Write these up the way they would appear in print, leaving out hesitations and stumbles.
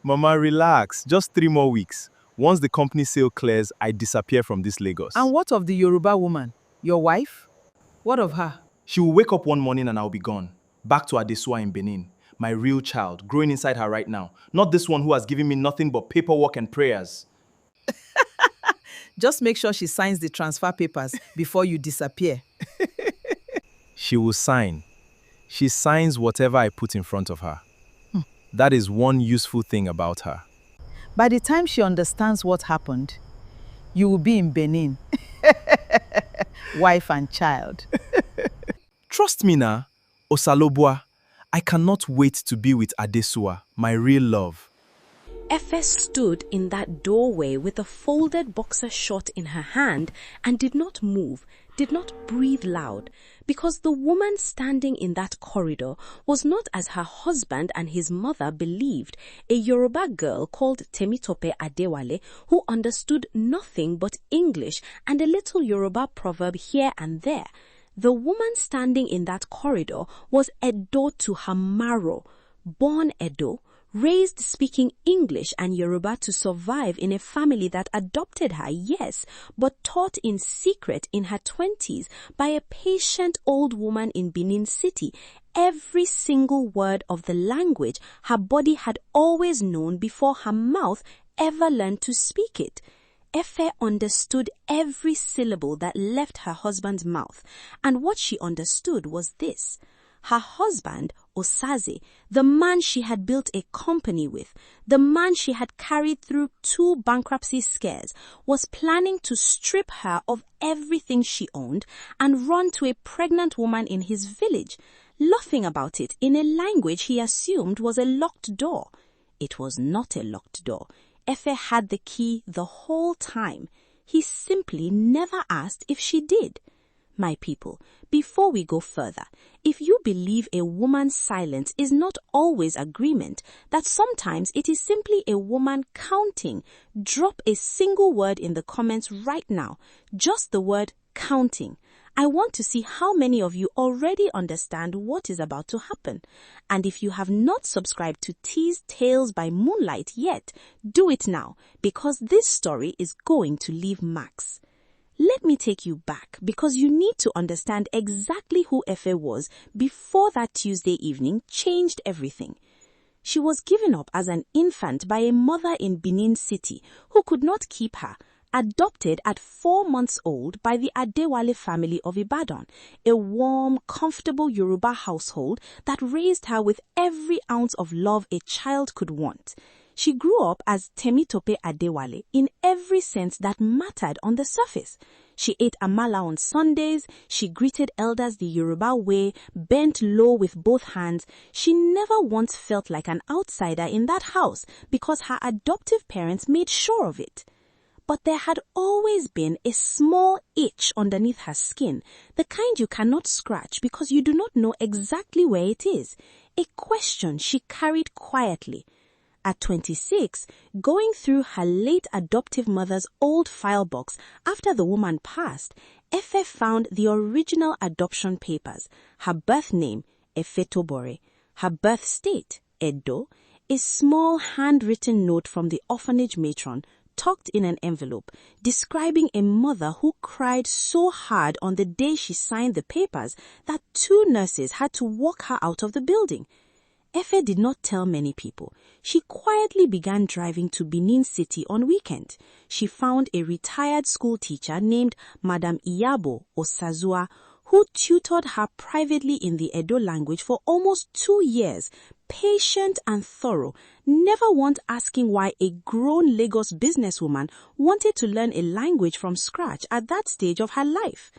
Mama, relax. Just 3 more weeks. Once the company sale clears, I disappear from this Lagos. And what of the Yoruba woman? Your wife? What of her? She will wake up one morning and I'll be gone. Back to Adesua in Benin. My real child, growing inside her right now. Not this one who has given me nothing but paperwork and prayers. Just make sure she signs the transfer papers before you disappear. She will sign. She signs whatever I put in front of her. That is one useful thing about her. By the time she understands what happened, you will be in Benin. Wife and child. Trust me na, Osalobua. I cannot wait to be with Adesua, my real love. Efe stood in that doorway with a folded boxer short in her hand and did not move, did not breathe loud, because the woman standing in that corridor was not, as her husband and his mother believed, a Yoruba girl called Temitope Adewale who understood nothing but English and a little Yoruba proverb here and there. The woman standing in that corridor was Edo to her marrow, born Edo, raised speaking English and Yoruba to survive in a family that adopted her, yes, but taught in secret in her 20s by a patient old woman in Benin City every single word of the language her body had always known before her mouth ever learned to speak it. Efe understood every syllable that left her husband's mouth, and what she understood was this. Her husband, Osaze, the man she had built a company with, the man she had carried through 2 bankruptcy scares, was planning to strip her of everything she owned and run to a pregnant woman in his village, laughing about it in a language he assumed was a locked door. It was not a locked door. Efe had the key the whole time. He simply never asked if she did. My people, before we go further, if you believe a woman's silence is not always agreement, that sometimes it is simply a woman counting, drop a single word in the comments right now, just the word counting. I want to see how many of you already understand what is about to happen. And if you have not subscribed to T's Tales by Moonlight yet, do it now, because this story is going to leave marks. Let me take you back, because you need to understand exactly who Efe was before that Tuesday evening changed everything. She was given up as an infant by a mother in Benin City who could not keep her, adopted at 4 months old by the Adewale family of Ibadan, a warm, comfortable Yoruba household that raised her with every ounce of love a child could want. She grew up as Temitope Adewale in every sense that mattered on the surface. She ate amala on Sundays, she greeted elders the Yoruba way, bent low with both hands. She never once felt like an outsider in that house because her adoptive parents made sure of it. But there had always been a small itch underneath her skin, the kind you cannot scratch because you do not know exactly where it is, a question she carried quietly. At 26, going through her late adoptive mother's old file box after the woman passed, Efe found the original adoption papers, her birth name, Efetobore, her birth state, Edo, a small handwritten note from the orphanage matron tucked in an envelope, describing a mother who cried so hard on the day she signed the papers that 2 nurses had to walk her out of the building. Efe did not tell many people. She quietly began driving to Benin City on weekend. She found a retired school teacher named Madam Iyabo Osazua, who tutored her privately in the Edo language for almost 2 years, patient and thorough, never once asking why a grown Lagos businesswoman wanted to learn a language from scratch at that stage of her life.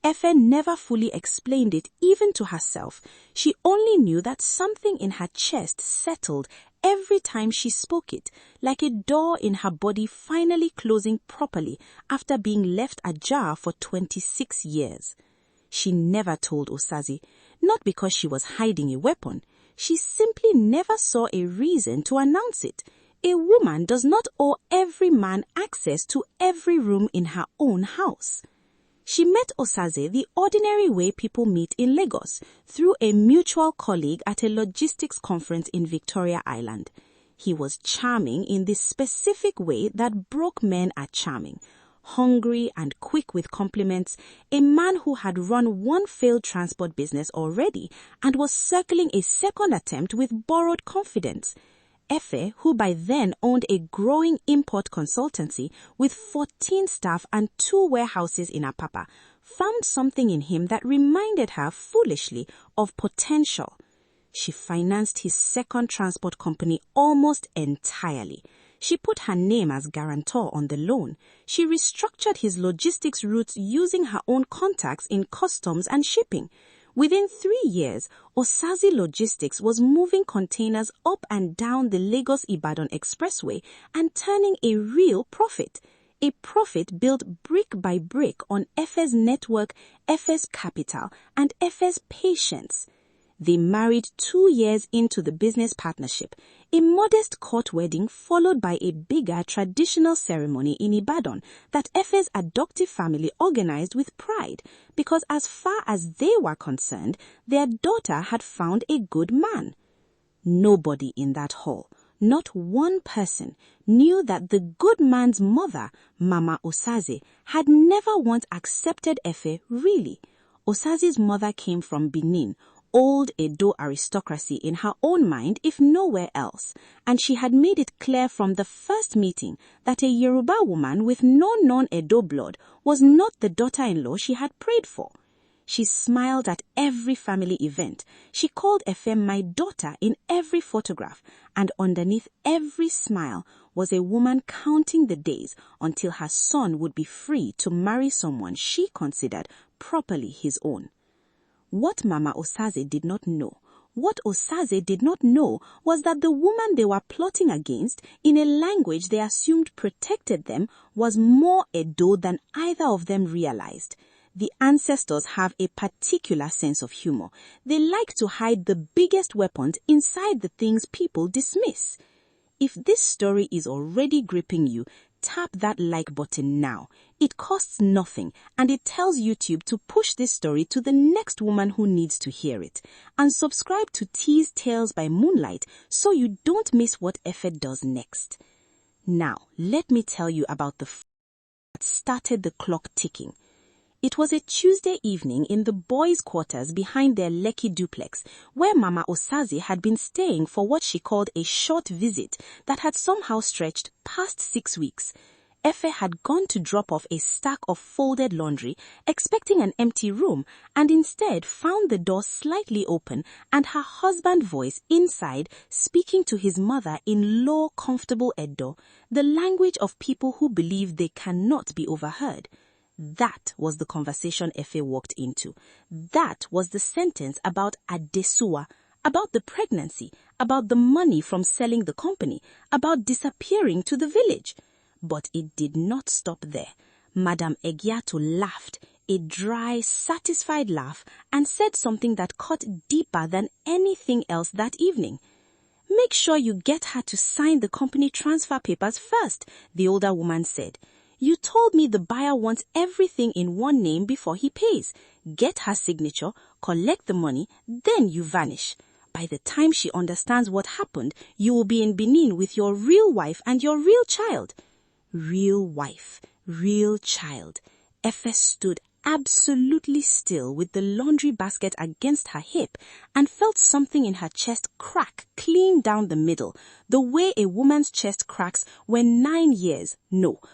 Efe never fully explained it even to herself. She only knew that something in her chest settled every time she spoke it, like a door in her body finally closing properly after being left ajar for 26 years. She never told Osaze, not because she was hiding a weapon. She simply never saw a reason to announce it. A woman does not owe every man access to every room in her own house. She met Osaze the ordinary way people meet in Lagos, through a mutual colleague at a logistics conference in Victoria Island. He was charming in the specific way that broke men are charming. Hungry and quick with compliments, a man who had run one failed transport business already and was circling a second attempt with borrowed confidence. Efe, who by then owned a growing import consultancy with 14 staff and 2 warehouses in Apapa, found something in him that reminded her foolishly of potential. She financed his second transport company almost entirely. She put her name as guarantor on the loan. She restructured his logistics routes using her own contacts in customs and shipping. Within 3 years, Osaze Logistics was moving containers up and down the Lagos-Ibadan Expressway and turning a real profit. A profit built brick by brick on Efe's network, Efe's capital, and Efe's patience. They married 2 years into the business partnership, a modest court wedding followed by a bigger traditional ceremony in Ibadan that Efe's adoptive family organized with pride because as far as they were concerned, their daughter had found a good man. Nobody in that hall, not one person, knew that the good man's mother, Mama Osaze, had never once accepted Efe really. Osaze's mother came from Benin, old Edo aristocracy in her own mind if nowhere else, and she had made it clear from the first meeting that a Yoruba woman with no non-Edo blood was not the daughter-in-law she had prayed for. She smiled at every family event. She called Efe my daughter in every photograph, and underneath every smile was a woman counting the days until her son would be free to marry someone she considered properly his own. What Mama Osaze did not know, was that the woman they were plotting against, in a language they assumed protected them, was more Edo than either of them realized. The ancestors have a particular sense of humor. They like to hide the biggest weapons inside the things people dismiss. If this story is already gripping you, tap that like button now. It costs nothing, and it tells YouTube to push this story to the next woman who needs to hear it. And subscribe to T's Tales by Moonlight so you don't miss what Efe does next. Now, let me tell you about the that started the clock ticking. It was a Tuesday evening in the boys' quarters behind their Lekki duplex, where Mama Osaze had been staying for what she called a short visit that had somehow stretched past 6 weeks. Efe had gone to drop off a stack of folded laundry, expecting an empty room, and instead found the door slightly open and her husband's voice inside speaking to his mother in low, comfortable Edo, the language of people who believe they cannot be overheard. That was the conversation Efe walked into. That was the sentence about Adesuwa, about the pregnancy, about the money from selling the company, about disappearing to the village. But it did not stop there. Madame Egiato laughed, a dry, satisfied laugh, and said something that cut deeper than anything else that evening. "Make sure you get her to sign the company transfer papers first," the older woman said. "You told me the buyer wants everything in one name before he pays. Get her signature, collect the money, then you vanish. By the time she understands what happened, you will be in Benin with your real wife and your real child." Real wife, real child. Efe stood absolutely still with the laundry basket against her hip and felt something in her chest crack clean down the middle, the way a woman's chest cracks when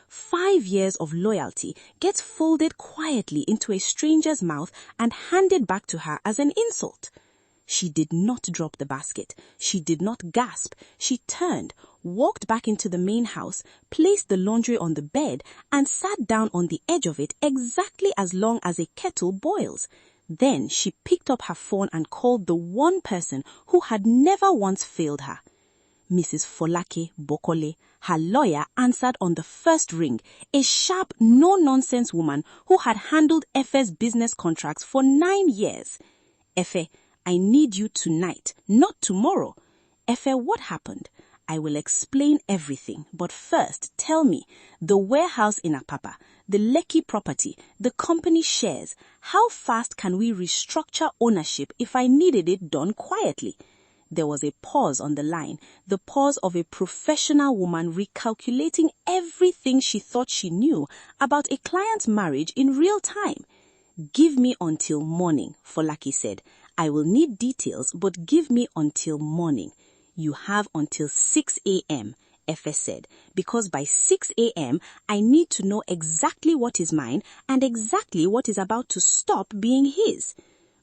5 years of loyalty gets folded quietly into a stranger's mouth and handed back to her as an insult. She did not drop the basket. She did not gasp. She turned, walked back into the main house, placed the laundry on the bed, and sat down on the edge of it exactly as long as a kettle boils. Then she picked up her phone and called the one person who had never once failed her. Mrs. Folake Bokole, her lawyer, answered on the first ring, a sharp, no-nonsense woman who had handled Efe's business contracts for 9 years. "Efe, I need you tonight, not tomorrow." "Efe, what happened?" "I will explain everything, but first tell me, the warehouse in Apapa, the Lekki property, the company shares, how fast can we restructure ownership if I needed it done quietly?" There was a pause on the line, the pause of a professional woman recalculating everything she thought she knew about a client's marriage in real time. "Give me until morning," Folake said. "I will need details, but give me until morning." "You have until 6 a.m., Efe said, "because by 6 a.m. I need to know exactly what is mine and exactly what is about to stop being his."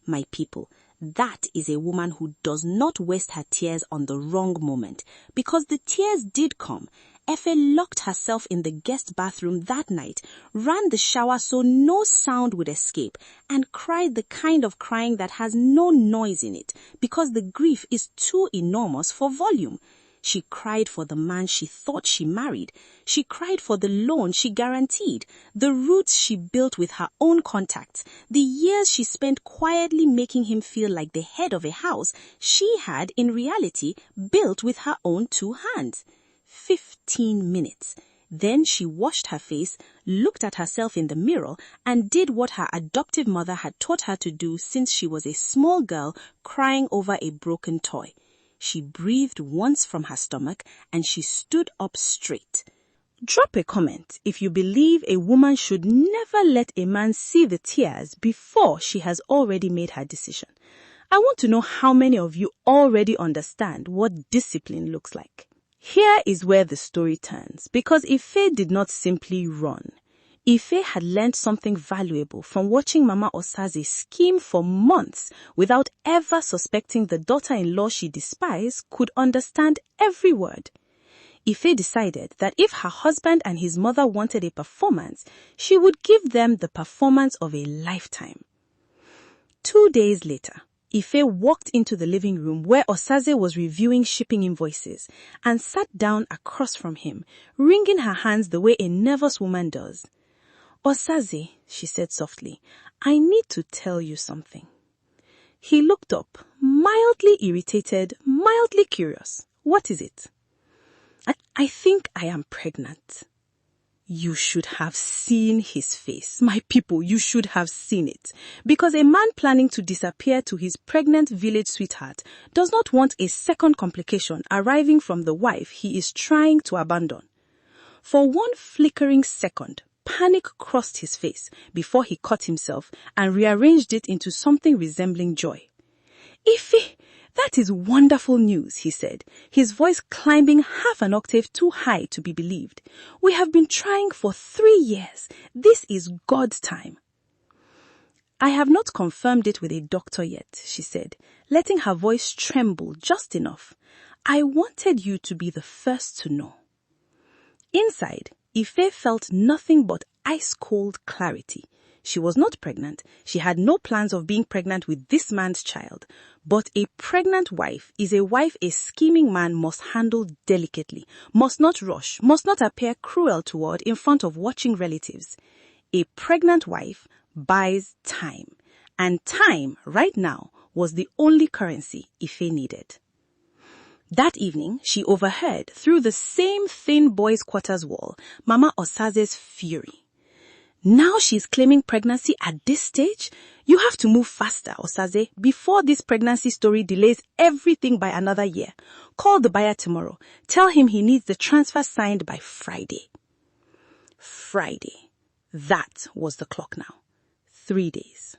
My people, that is a woman who does not waste her tears on the wrong moment, because the tears did come. Efe locked herself in the guest bathroom that night, ran the shower so no sound would escape, and cried the kind of crying that has no noise in it, because the grief is too enormous for volume. She cried for the man she thought she married. She cried for the loan she guaranteed, the roots she built with her own contacts, the years she spent quietly making him feel like the head of a house she had, in reality, built with her own 2 hands. 15 minutes. Then she washed her face, looked at herself in the mirror, and did what her adoptive mother had taught her to do since she was a small girl crying over a broken toy. She breathed once from her stomach and she stood up straight. Drop a comment if you believe a woman should never let a man see the tears before she has already made her decision. I want to know how many of you already understand what discipline looks like. Here is where the story turns, because Ife did not simply run. Ife had learned something valuable from watching Mama Osaze scheme for months without ever suspecting the daughter-in-law she despised could understand every word. Ife decided that if her husband and his mother wanted a performance, she would give them the performance of a lifetime. 2 days later, Ife walked into the living room where Osaze was reviewing shipping invoices and sat down across from him, wringing her hands the way a nervous woman does. "Osaze," she said softly, "I need to tell you something." He looked up, mildly irritated, mildly curious. "What is it?" I think I am pregnant." You should have seen his face. My people, you should have seen it. Because a man planning to disappear to his pregnant village sweetheart does not want a second complication arriving from the wife he is trying to abandon. For one flickering second, panic crossed his face before he caught himself and rearranged it into something resembling joy. "Ife, that is wonderful news," he said, his voice climbing half an octave too high to be believed. "We have been trying for 3 years. This is God's time." "I have not confirmed it with a doctor yet," she said, letting her voice tremble just enough. "I wanted you to be the first to know." Inside, Ife felt nothing but ice-cold clarity. She was not pregnant. She had no plans of being pregnant with this man's child. But a pregnant wife is a wife a scheming man must handle delicately, must not rush, must not appear cruel toward in front of watching relatives. A pregnant wife buys time. And time, right now, was the only currency Ife needed. That evening, she overheard, through the same thin boys' quarters wall, Mama Osaze's fury. "Now she's claiming pregnancy at this stage? You have to move faster, Osaze, before this pregnancy story delays everything by another year. Call the buyer tomorrow. Tell him he needs the transfer signed by Friday." Friday. That was the clock now. 3 days.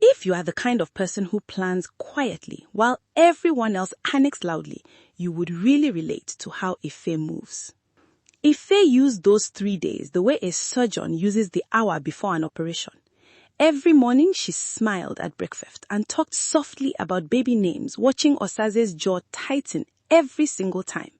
If you are the kind of person who plans quietly while everyone else panics loudly, you would really relate to how Ife moves. Ife used those 3 days the way a surgeon uses the hour before an operation. Every morning she smiled at breakfast and talked softly about baby names, watching Osaze's jaw tighten every single time.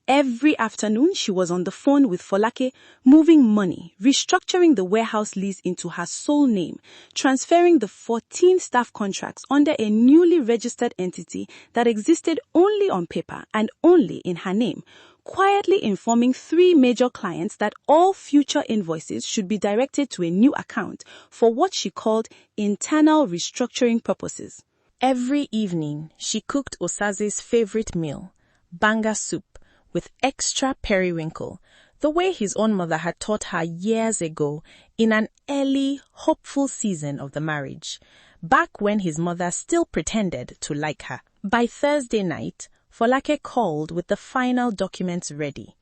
Every afternoon she was on the phone with Folake, moving money, restructuring the warehouse lease into her sole name, transferring the 14 staff contracts under a newly registered entity that existed only on paper and only in her name, quietly informing 3 major clients that all future invoices should be directed to a new account for what she called internal restructuring purposes. Every evening, she cooked Osaze's favorite meal, banga soup, with extra periwinkle, the way his own mother had taught her years ago in an early, hopeful season of the marriage. back when his mother still pretended to like her. By Thursday night, Folake called with the final documents ready.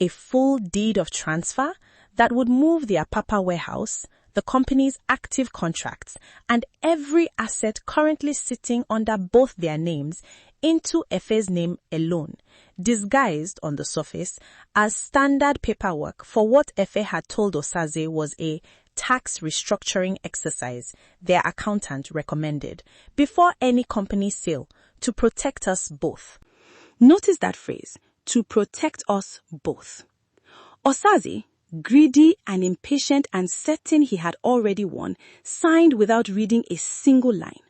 A full deed of transfer that would move their Papa warehouse, the company's active contracts, and every asset currently sitting under both their names into Efe's name alone, disguised on the surface as standard paperwork for what Efe had told Osaze was a tax restructuring exercise their accountant recommended before any company sale to protect us both. Notice that phrase, to protect us both. Osaze, greedy and impatient and certain he had already won, signed without reading a single line.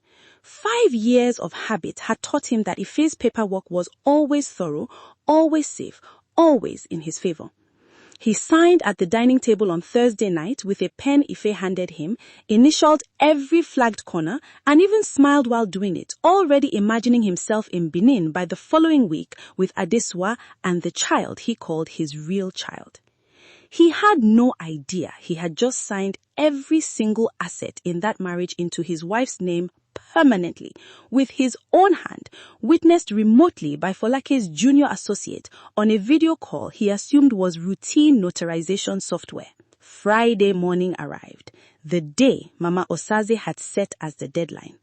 5 years of habit had taught him that Ife's paperwork was always thorough, always safe, always in his favor. He signed at the dining table on Thursday night with a pen Ife handed him, initialed every flagged corner, and even smiled while doing it, already imagining himself in Benin by the following week with Adesua and the child he called his real child. He had no idea he had just signed every single asset in that marriage into his wife's name permanently, with his own hand, witnessed remotely by Folake's junior associate on a video call he assumed was routine notarization software. Friday morning arrived, the day Mama Osaze had set as the deadline.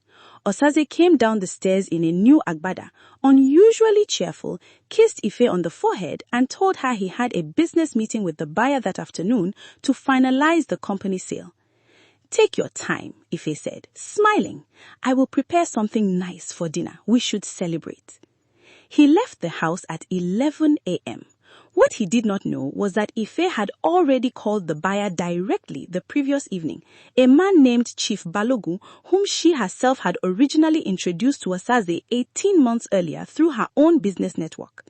Osaze came down the stairs in a new agbada, unusually cheerful, kissed Ife on the forehead and told her he had a business meeting with the buyer that afternoon to finalize the company sale. "Take your time," Ife said, smiling. "I will prepare something nice for dinner. We should celebrate." He left the house at 11 a.m. What he did not know was that Ife had already called the buyer directly the previous evening, a man named Chief Balogun, whom she herself had originally introduced to Osaze 18 months earlier through her own business network.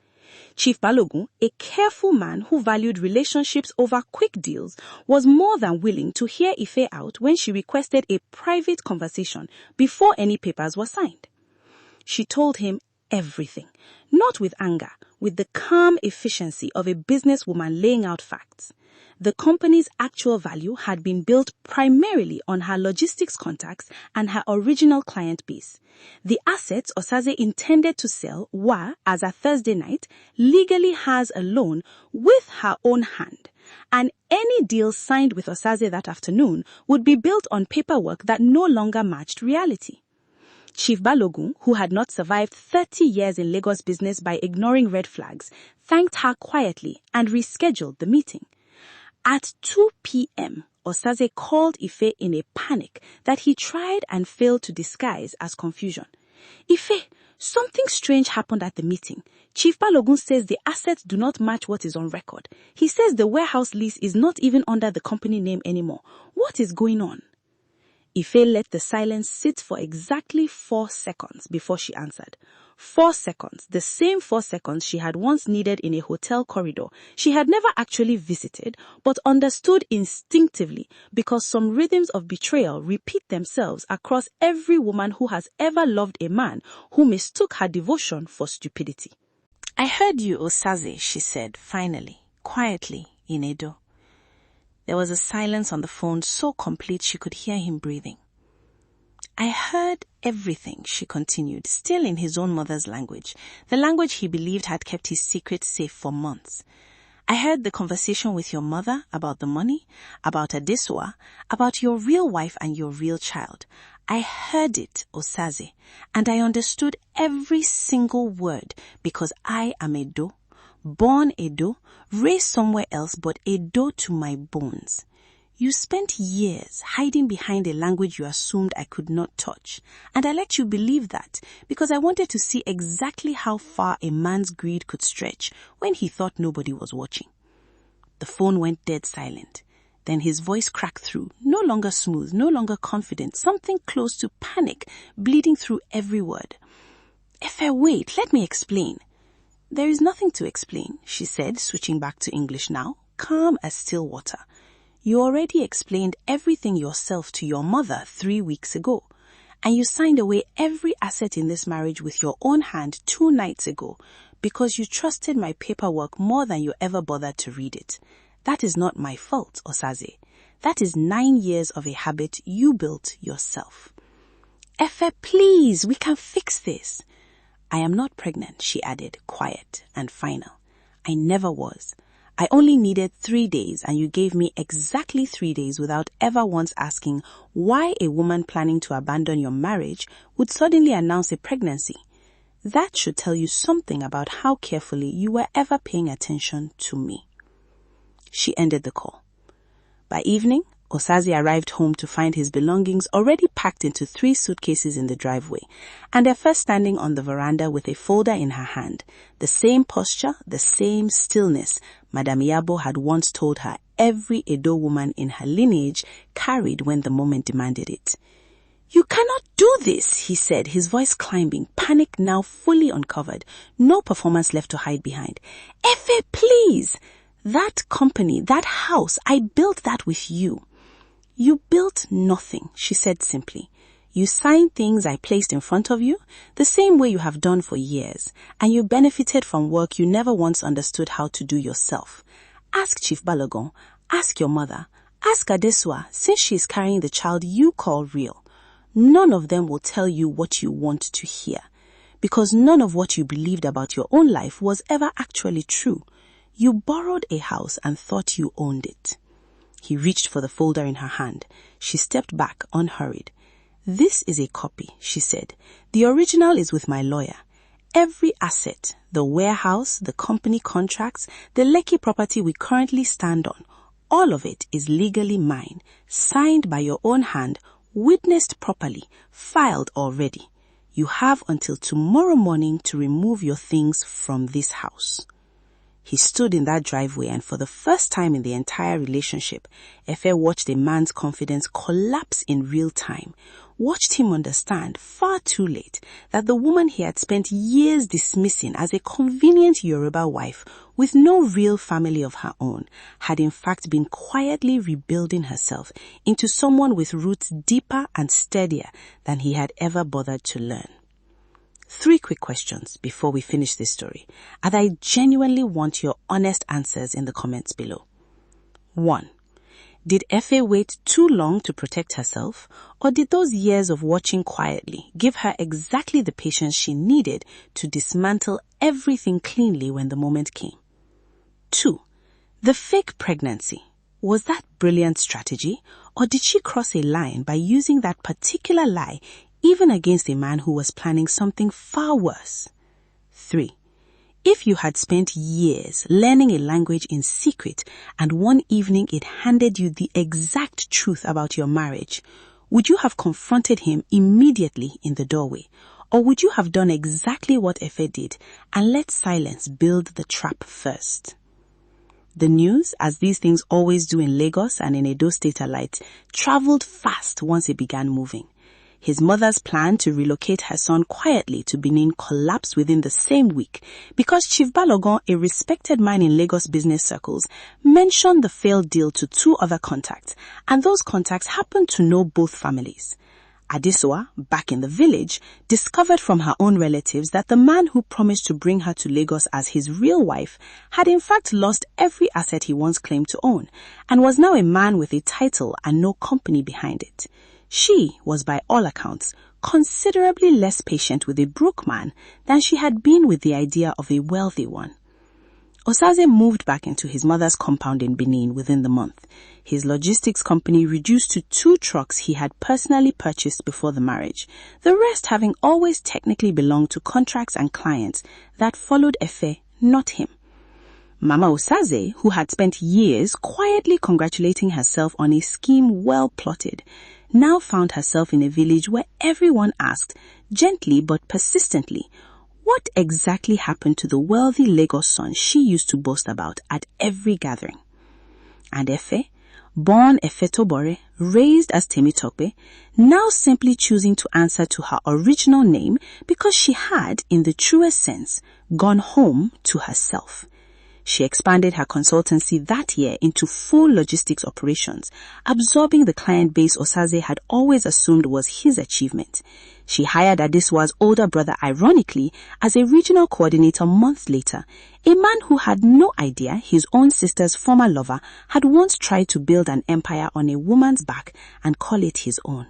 Chief Balogun, a careful man who valued relationships over quick deals, was more than willing to hear Ife out when she requested a private conversation before any papers were signed. She told him everything, not with anger, with the calm efficiency of a businesswoman laying out facts. The company's actual value had been built primarily on her logistics contacts and her original client base. The assets Osaze intended to sell were, as at Thursday night, legally hers alone with her own hand. And any deal signed with Osaze that afternoon would be built on paperwork that no longer matched reality. Chief Balogun, who had not survived 30 years in Lagos business by ignoring red flags, thanked her quietly and rescheduled the meeting. At 2 p.m., Osaze called Ife in a panic that he tried and failed to disguise as confusion. "Ife, something strange happened at the meeting. Chief Balogun says the assets do not match what is on record. He says the warehouse lease is not even under the company name anymore. What is going on?" Ife let the silence sit for exactly 4 seconds before she answered. 4 seconds, the same 4 seconds she had once needed in a hotel corridor she had never actually visited, but understood instinctively because some rhythms of betrayal repeat themselves across every woman who has ever loved a man who mistook her devotion for stupidity. "I heard you, Osaze," she said, finally, quietly, in Edo. There was a silence on the phone so complete she could hear him breathing. "I heard everything," she continued, still in his own mother's language, the language he believed had kept his secret safe for months. "I heard the conversation with your mother about the money, about Adesua, about your real wife and your real child. I heard it, Osaze, and I understood every single word because I am Edo. Born Edo, raised somewhere else, but Edo to my bones. You spent years hiding behind a language you assumed I could not touch, and I let you believe that because I wanted to see exactly how far a man's greed could stretch when he thought nobody was watching." The phone went dead silent. Then his voice cracked through, no longer smooth, no longer confident, something close to panic bleeding through every word. "Efe, wait, let me explain." "There is nothing to explain," she said, switching back to English now, calm as still water. "You already explained everything yourself to your mother 3 weeks ago, and you signed away every asset in this marriage with your own hand 2 nights ago because you trusted my paperwork more than you ever bothered to read it. That is not my fault, Osaze. That is 9 years of a habit you built yourself." Efe, please, we can fix this. I am not pregnant, she added, quiet and final. I never was. I only needed 3 days, and you gave me exactly 3 days without ever once asking why a woman planning to abandon your marriage would suddenly announce a pregnancy. That should tell you something about how carefully you were ever paying attention to me. She ended the call. By evening, Osaze arrived home to find his belongings already packed into 3 suitcases in the driveway, and Efe standing on the veranda with a folder in her hand, the same posture, the same stillness Madame Yabo had once told her every Edo woman in her lineage carried when the moment demanded it. You cannot do this, he said, his voice climbing, panic now fully uncovered, no performance left to hide behind. Efe, please! That company, that house, I built that with you. You built nothing, she said simply. You signed things I placed in front of you, the same way you have done for years, and you benefited from work you never once understood how to do yourself. Ask Chief Balogun, ask your mother, ask Adesua, since she is carrying the child you call real. None of them will tell you what you want to hear, because none of what you believed about your own life was ever actually true. You borrowed a house and thought you owned it. He reached for the folder in her hand. She stepped back, unhurried. This is a copy, she said. The original is with my lawyer. Every asset, the warehouse, the company contracts, the Lekki property we currently stand on, all of it is legally mine, signed by your own hand, witnessed properly, filed already. You have until tomorrow morning to remove your things from this house. He stood in that driveway, and for the first time in the entire relationship, Efe watched a man's confidence collapse in real time, watched him understand far too late that the woman he had spent years dismissing as a convenient Yoruba wife with no real family of her own had in fact been quietly rebuilding herself into someone with roots deeper and steadier than he had ever bothered to learn. 3 quick questions before we finish this story, and I genuinely want your honest answers in the comments below. 1. Did Efe wait too long to protect herself, or did those years of watching quietly give her exactly the patience she needed to dismantle everything cleanly when the moment came? 2. The fake pregnancy, was that brilliant strategy, or did she cross a line by using that particular lie even against a man who was planning something far worse? 3. If you had spent years learning a language in secret and one evening it handed you the exact truth about your marriage, would you have confronted him immediately in the doorway? Or would you have done exactly what Efe did and let silence build the trap first? The news, as these things always do in Lagos and in Edo State alike, traveled fast once it began moving. His mother's plan to relocate her son quietly to Benin collapsed within the same week because Chief Balogun, a respected man in Lagos business circles, mentioned the failed deal to 2 other contacts, and those contacts happened to know both families. Adesua, back in the village, discovered from her own relatives that the man who promised to bring her to Lagos as his real wife had in fact lost every asset he once claimed to own, and was now a man with a title and no company behind it. She was, by all accounts, considerably less patient with a broke man than she had been with the idea of a wealthy one. Osaze moved back into his mother's compound in Benin within the month. His logistics company reduced to 2 trucks he had personally purchased before the marriage, the rest having always technically belonged to contracts and clients that followed Efe, not him. Mama Osaze, who had spent years quietly congratulating herself on a scheme well plotted, now found herself in a village where everyone asked, gently but persistently, what exactly happened to the wealthy Lagos son she used to boast about at every gathering. And Efe, born Efetobore, raised as Temitope, now simply choosing to answer to her original name because she had, in the truest sense, gone home to herself. She expanded her consultancy that year into full logistics operations, absorbing the client base Osaze had always assumed was his achievement. She hired Adesua's older brother, ironically, as a regional coordinator months later, a man who had no idea his own sister's former lover had once tried to build an empire on a woman's back and call it his own.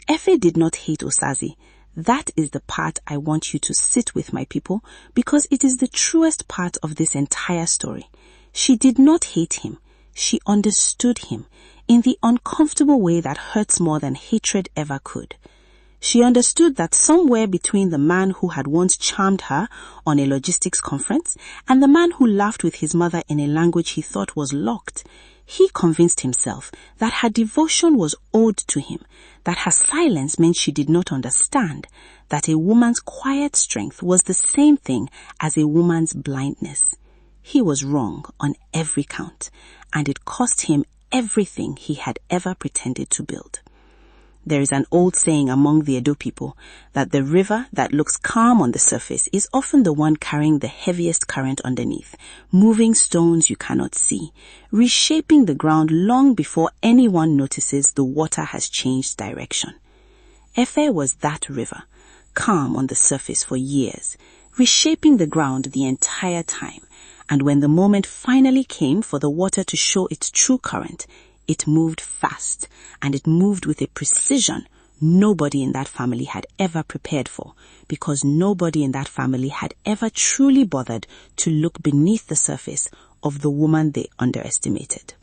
Efe did not hate Osazi. That is the part I want you to sit with, my people, because it is the truest part of this entire story. She did not hate him. She understood him in the uncomfortable way that hurts more than hatred ever could. She understood that somewhere between the man who had once charmed her on a logistics conference and the man who laughed with his mother in a language he thought was locked, he convinced himself that her devotion was owed to him, that her silence meant she did not understand, that a woman's quiet strength was the same thing as a woman's blindness. He was wrong on every count, and it cost him everything he had ever pretended to build. There is an old saying among the Edo people that the river that looks calm on the surface is often the one carrying the heaviest current underneath, moving stones you cannot see, reshaping the ground long before anyone notices the water has changed direction. Efe was that river, calm on the surface for years, reshaping the ground the entire time, and when the moment finally came for the water to show its true current, it moved fast, and it moved with a precision nobody in that family had ever prepared for, because nobody in that family had ever truly bothered to look beneath the surface of the woman they underestimated.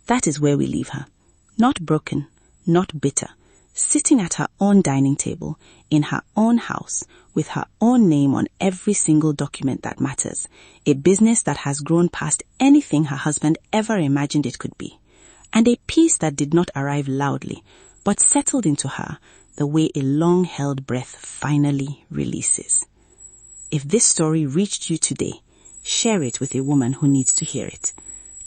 That is where we leave her. Not broken, not bitter, sitting at her own dining table, in her own house, with her own name on every single document that matters, a business that has grown past anything her husband ever imagined it could be. And a peace that did not arrive loudly, but settled into her the way a long-held breath finally releases. If this story reached you today, share it with a woman who needs to hear it.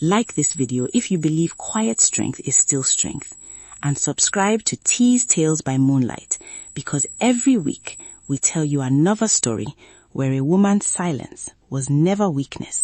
Like this video if you believe quiet strength is still strength. And subscribe to Tease Tales by Moonlight, because every week we tell you another story where a woman's silence was never weakness,